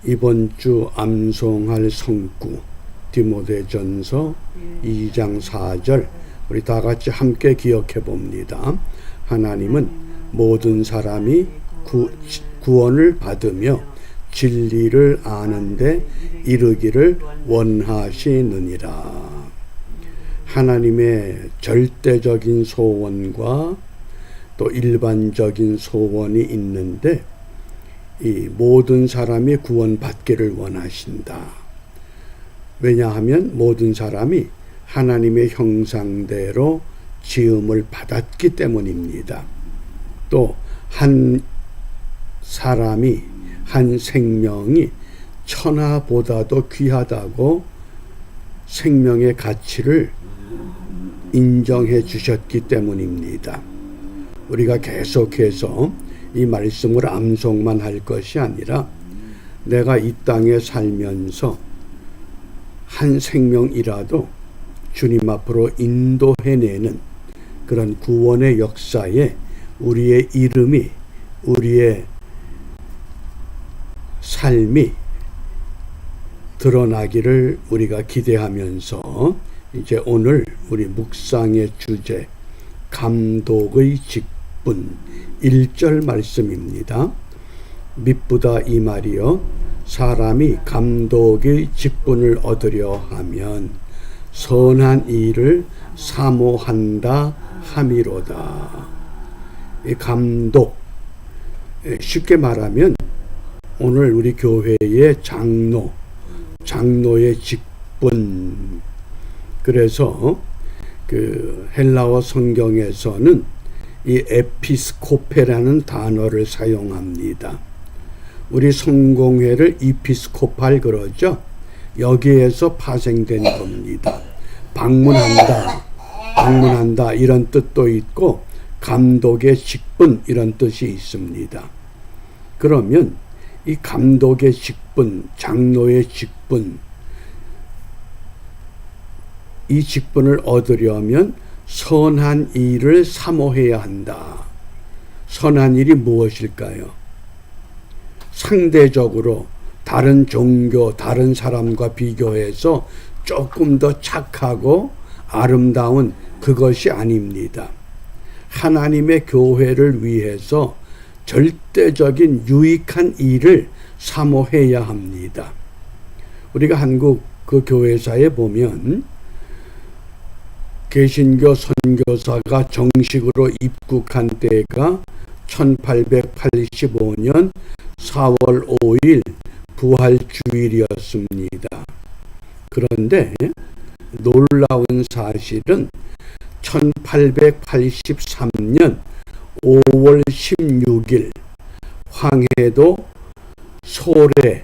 이번 주 암송할 성구 디모데전서 2장 4절 우리 다 같이 함께 기억해 봅니다. 하나님은 모든 사람이 구원을 받으며 진리를 아는데 이르기를 원하시느니라. 하나님의 절대적인 소원과 또 일반적인 소원이 있는데 이 모든 사람이 구원받기를 원하신다. 왜냐하면 모든 사람이 하나님의 형상대로 지음을 받았기 때문입니다. 또 한 사람이 한 생명이 천하보다도 귀하다고 생명의 가치를 인정해 주셨기 때문입니다. 우리가 계속해서 이 말씀을 암송만 할 것이 아니라 내가 이 땅에 살면서 한 생명이라도 주님 앞으로 인도해내는 그런 구원의 역사에 우리의 이름이, 우리의 삶이 드러나기를 우리가 기대하면서 이제 오늘 우리 묵상의 주제 감독의 직분 1절 말씀입니다. 미쁘다 이 말이여 사람이 감독의 직분을 얻으려 하면 선한 일을 사모한다 함이로다. 이 감독, 쉽게 말하면 오늘 우리 교회의 장로의 직분. 그래서 그 헬라어 성경에서는 이 에피스코페라는 단어를 사용합니다. 우리 성공회를 이피스코팔 그러죠. 여기에서 파생된 겁니다. 방문한다 이런 뜻도 있고 감독의 직분 이런 뜻이 있습니다. 그러면 이 감독의 직분, 장로의 직분, 이 직분을 얻으려면 선한 일을 사모해야 한다. 선한 일이 무엇일까요? 상대적으로 다른 종교, 다른 사람과 비교해서 조금 더 착하고 아름다운 그것이 아닙니다. 하나님의 교회를 위해서 절대적인 유익한 일을 사모해야 합니다. 우리가 한국 그 교회사에 보면 개신교 선교사가 정식으로 입국한 때가 1885년 4월 5일 부활주일이었습니다. 그런데 놀라운 사실은 1883년 5월 16일 황해도 솔렛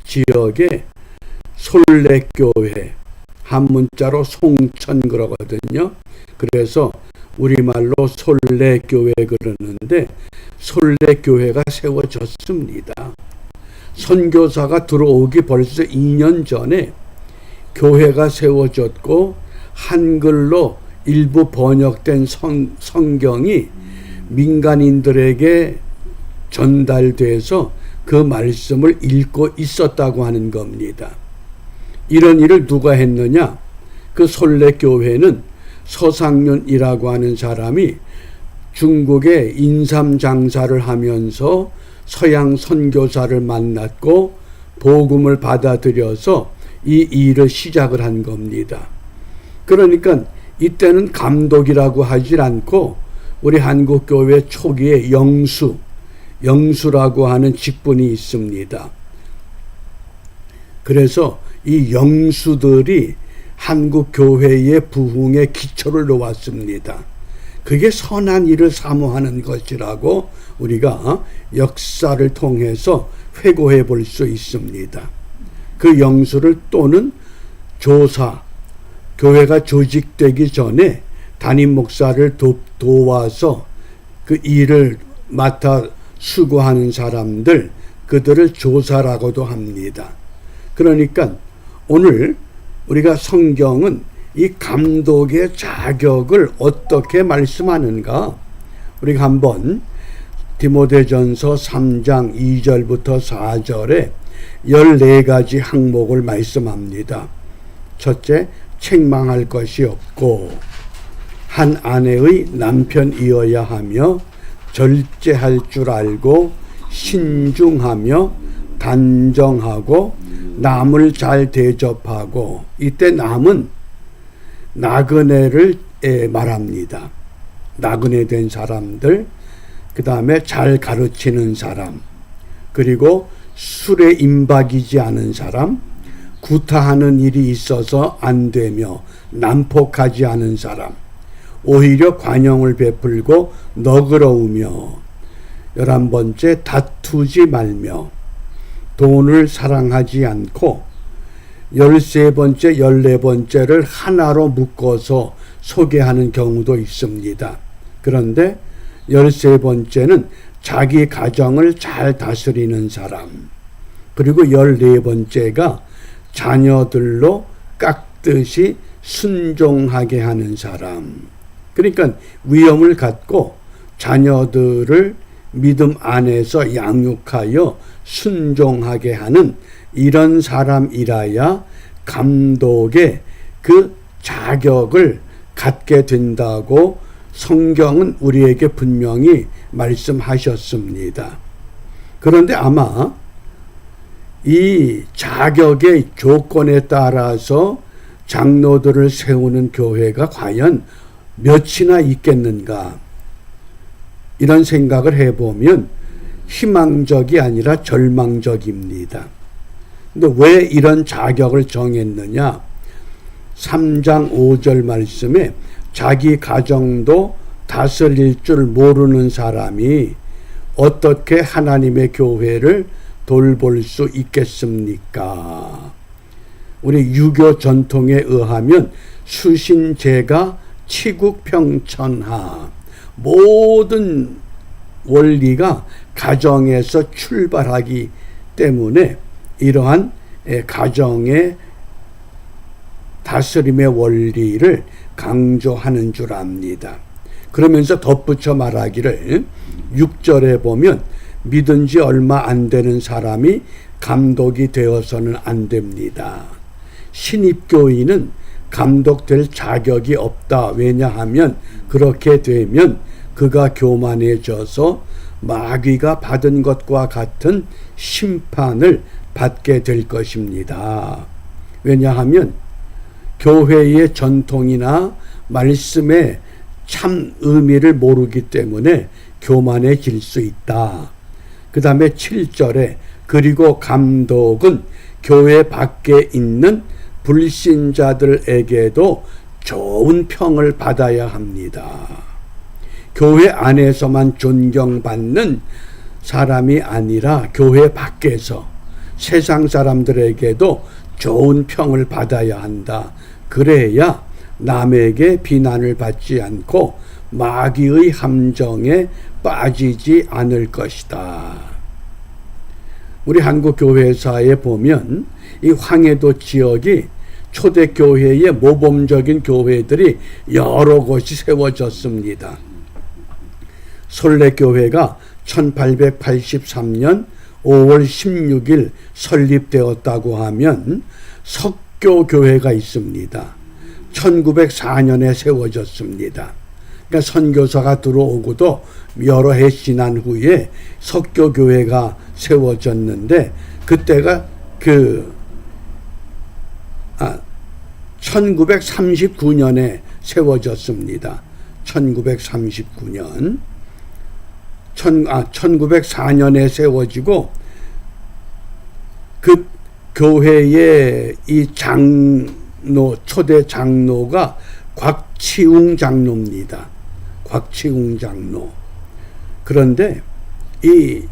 지역의 솔렛교회, 한문자로 송천 그러거든요. 그래서 우리말로 솔렛교회 그러는데 솔렛교회가 세워졌습니다. 선교사가 들어오기 벌써 2년 전에 교회가 세워졌고 한글로 일부 번역된 성경이 민간인들에게 전달돼서 그 말씀을 읽고 있었다고 하는 겁니다. 이런 일을 누가 했느냐? 그 솔렛교회는 서상윤이라고 하는 사람이 중국에 인삼 장사를 하면서 서양 선교사를 만났고 복음을 받아들여서 이 일을 시작을 한 겁니다. 그러니까 이때는 감독이라고 하질 않고 우리 한국교회 초기에 영수라고 하는 직분이 있습니다. 그래서 이 영수들이 한국교회의 부흥의 기초를 놓았습니다. 그게 선한 일을 사모하는 것이라고 우리가 역사를 통해서 회고해 볼 수 있습니다. 그 영수를 또는 조사, 교회가 조직되기 전에 담임 목사를 도와서 그 일을 맡아 수고하는 사람들, 그들을 조사라고도 합니다. 그러니까 오늘 우리가 성경은 이 감독의 자격을 어떻게 말씀하는가? 우리가 한번 디모데전서 3장 2절부터 4절에 14가지 항목을 말씀합니다. 첫째, 책망할 것이 없고 한 아내의 남편이어야 하며 절제할 줄 알고 신중하며 단정하고 남을 잘 대접하고, 이때 남은 나그네를 말합니다. 나그네 된 사람들, 그 다음에 잘 가르치는 사람, 그리고 술에 임박이지 않은 사람, 구타하는 일이 있어서 안 되며 난폭하지 않은 사람, 오히려 관용을 베풀고 너그러우며, 11번째 다투지 말며 돈을 사랑하지 않고, 13번째 14번째를 하나로 묶어서 소개하는 경우도 있습니다. 그런데 13번째는 자기 가정을 잘 다스리는 사람, 그리고 14번째가 자녀들로 깍듯이 순종하게 하는 사람. 그러니까 위엄을 갖고 자녀들을 믿음 안에서 양육하여 순종하게 하는 이런 사람이라야 감독의 그 자격을 갖게 된다고 성경은 우리에게 분명히 말씀하셨습니다. 그런데 아마 이 자격의 조건에 따라서 장로들을 세우는 교회가 과연 몇이나 있겠는가, 이런 생각을 해보면 희망적이 아니라 절망적입니다. 근데 왜 이런 자격을 정했느냐? 3장 5절 말씀에 자기 가정도 다스릴 줄 모르는 사람이 어떻게 하나님의 교회를 돌볼 수 있겠습니까? 우리 유교 전통에 의하면 수신제가 치국평천하, 모든 원리가 가정에서 출발하기 때문에 이러한 가정의 다스림의 원리를 강조하는 줄 압니다. 그러면서 덧붙여 말하기를 6절에 보면 믿은 지 얼마 안 되는 사람이 감독이 되어서는 안 됩니다. 신입교인은 감독될 자격이 없다. 왜냐하면 그렇게 되면 그가 교만해져서 마귀가 받은 것과 같은 심판을 받게 될 것입니다. 왜냐하면 교회의 전통이나 말씀의 참 의미를 모르기 때문에 교만해질 수 있다. 그 다음에 7절에 그리고 감독은 교회 밖에 있는 불신자들에게도 좋은 평을 받아야 합니다. 교회 안에서만 존경받는 사람이 아니라 교회 밖에서 세상 사람들에게도 좋은 평을 받아야 한다. 그래야 남에게 비난을 받지 않고 마귀의 함정에 빠지지 않을 것이다. 우리 한국 교회사에 보면 이 황해도 지역이 초대교회의 모범적인 교회들이 여러 곳이 세워졌습니다. 솔레교회가 1883년 5월 16일 설립되었다고 하면 석교교회가 있습니다. 1904년에 세워졌습니다. 그러니까 선교사가 들어오고도 여러 해 지난 후에 석교교회가 세워졌는데 그때가 1939년에 세워졌습니다. 1939년 1904년에 세워지고 그 교회의 이 초대 장로가 곽치웅 장로입니다. 곽치웅 장로. 그런데 이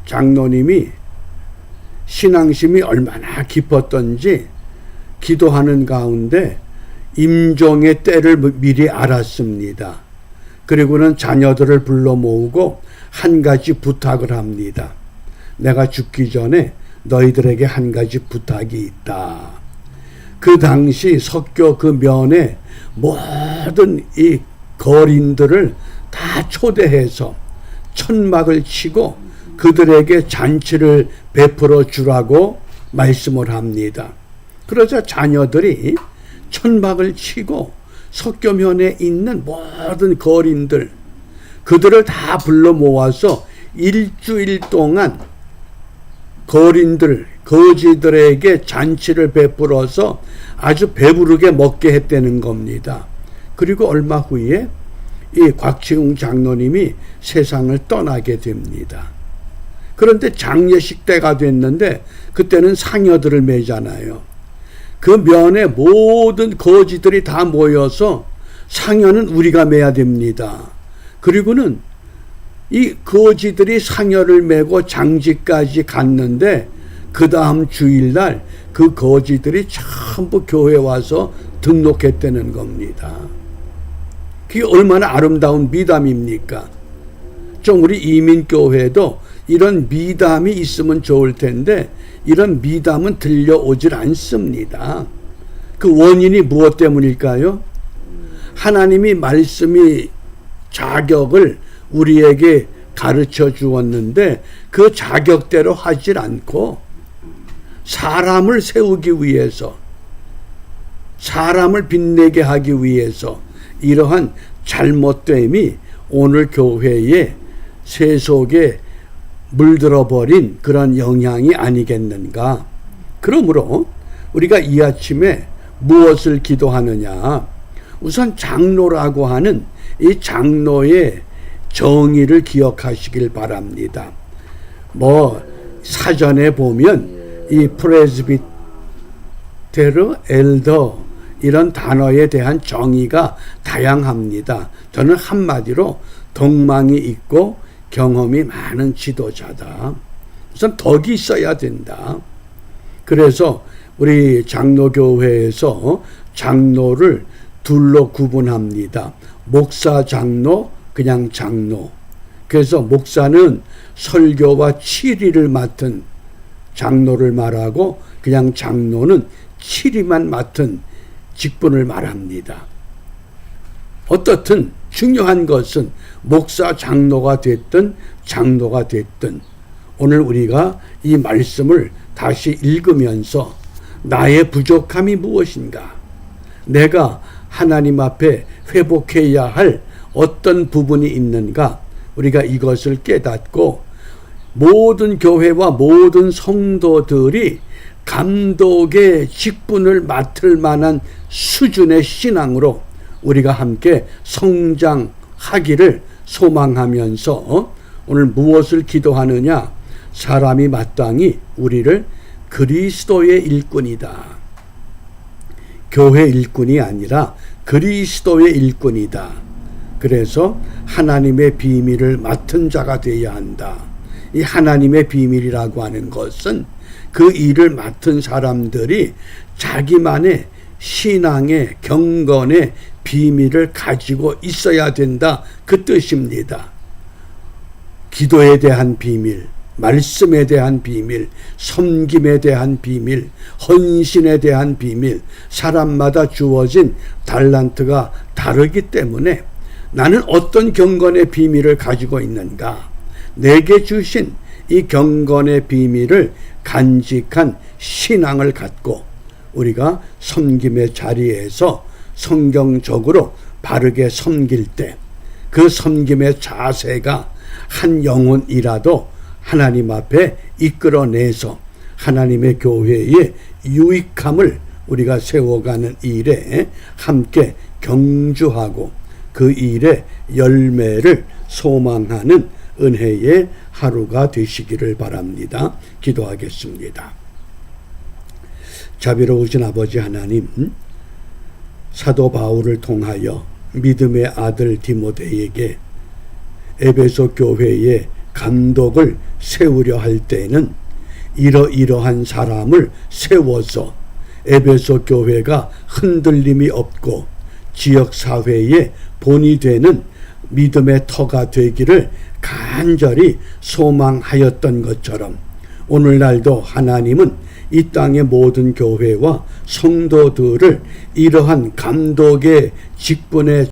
장로님이 신앙심이 얼마나 깊었던지 기도하는 가운데 임종의 때를 미리 알았습니다. 그리고는 자녀들을 불러 모으고 한 가지 부탁을 합니다. 내가 죽기 전에 너희들에게 한 가지 부탁이 있다. 그 당시 석교 그 면에 모든 이 거린들을 다 초대해서 천막을 치고 그들에게 잔치를 베풀어 주라고 말씀을 합니다. 그러자 자녀들이 천막을 치고 석교면에 있는 모든 거린들, 그들을 다 불러 모아서 일주일 동안 거린들, 거지들에게 잔치를 베풀어서 아주 배부르게 먹게 했다는 겁니다. 그리고 얼마 후에 이 곽치웅 장로님이 세상을 떠나게 됩니다. 그런데 장례식 때가 됐는데 그때는 상여들을 매잖아요. 그 면에 모든 거지들이 다 모여서 상여는 우리가 매야 됩니다. 그리고는 이 거지들이 상여를 메고 장지까지 갔는데 그 다음 주일날 그 거지들이 전부 교회에 와서 등록했다는 겁니다. 그게 얼마나 아름다운 미담입니까? 좀 우리 이민교회도 이런 미담이 있으면 좋을 텐데 이런 미담은 들려오질 않습니다. 그 원인이 무엇 때문일까요? 하나님이 말씀이 자격을 우리에게 가르쳐 주었는데 그 자격대로 하질 않고 사람을 세우기 위해서, 사람을 빛내게 하기 위해서 이러한 잘못됨이 오늘 교회의 세속에 물들어버린 그런 영향이 아니겠는가. 그러므로 우리가 이 아침에 무엇을 기도하느냐. 우선 장로라고 하는 이 장로의 정의를 기억하시길 바랍니다. 사전에 보면 이 프레스비테르, 엘더 이런 단어에 대한 정의가 다양합니다. 저는 한마디로 덕망이 있고 경험이 많은 지도자다. 우선 덕이 있어야 된다. 그래서 우리 장로교회에서 장로를 둘로 구분합니다. 목사 장로, 그냥 장로. 그래서 목사는 설교와 치리를 맡은 장로를 말하고 그냥 장로는 치리만 맡은 직분을 말합니다. 어떻든 중요한 것은 목사 장로가 됐든 장로가 됐든 오늘 우리가 이 말씀을 다시 읽으면서 나의 부족함이 무엇인가? 내가 하나님 앞에 회복해야 할 어떤 부분이 있는가? 우리가 이것을 깨닫고 모든 교회와 모든 성도들이 감독의 직분을 맡을 만한 수준의 신앙으로 우리가 함께 성장하기를 소망하면서 오늘 무엇을 기도하느냐? 사람이 마땅히 우리를 그리스도의 일꾼이다. 교회 일꾼이 아니라 그리스도의 일꾼이다. 그래서 하나님의 비밀을 맡은 자가 되어야 한다. 이 하나님의 비밀이라고 하는 것은 그 일을 맡은 사람들이 자기만의 신앙의 경건의 비밀을 가지고 있어야 된다. 그 뜻입니다. 기도에 대한 비밀, 말씀에 대한 비밀, 섬김에 대한 비밀, 헌신에 대한 비밀, 사람마다 주어진 달란트가 다르기 때문에 나는 어떤 경건의 비밀을 가지고 있는가? 내게 주신 이 경건의 비밀을 간직한 신앙을 갖고 우리가 섬김의 자리에서 성경적으로 바르게 섬길 때 그 섬김의 자세가 한 영혼이라도 하나님 앞에 이끌어내서 하나님의 교회의 유익함을 우리가 세워가는 일에 함께 경주하고 그 일의 열매를 소망하는 은혜의 하루가 되시기를 바랍니다. 기도하겠습니다. 자비로우신 아버지 하나님, 사도 바울을 통하여 믿음의 아들 디모데에게 에베소 교회의 감독을 세우려 할 때는 이러이러한 사람을 세워서 에베소 교회가 흔들림이 없고 지역사회의 본이 되는 믿음의 터가 되기를 간절히 소망하였던 것처럼 오늘날도 하나님은 이 땅의 모든 교회와 성도들을 이러한 감독의 직분에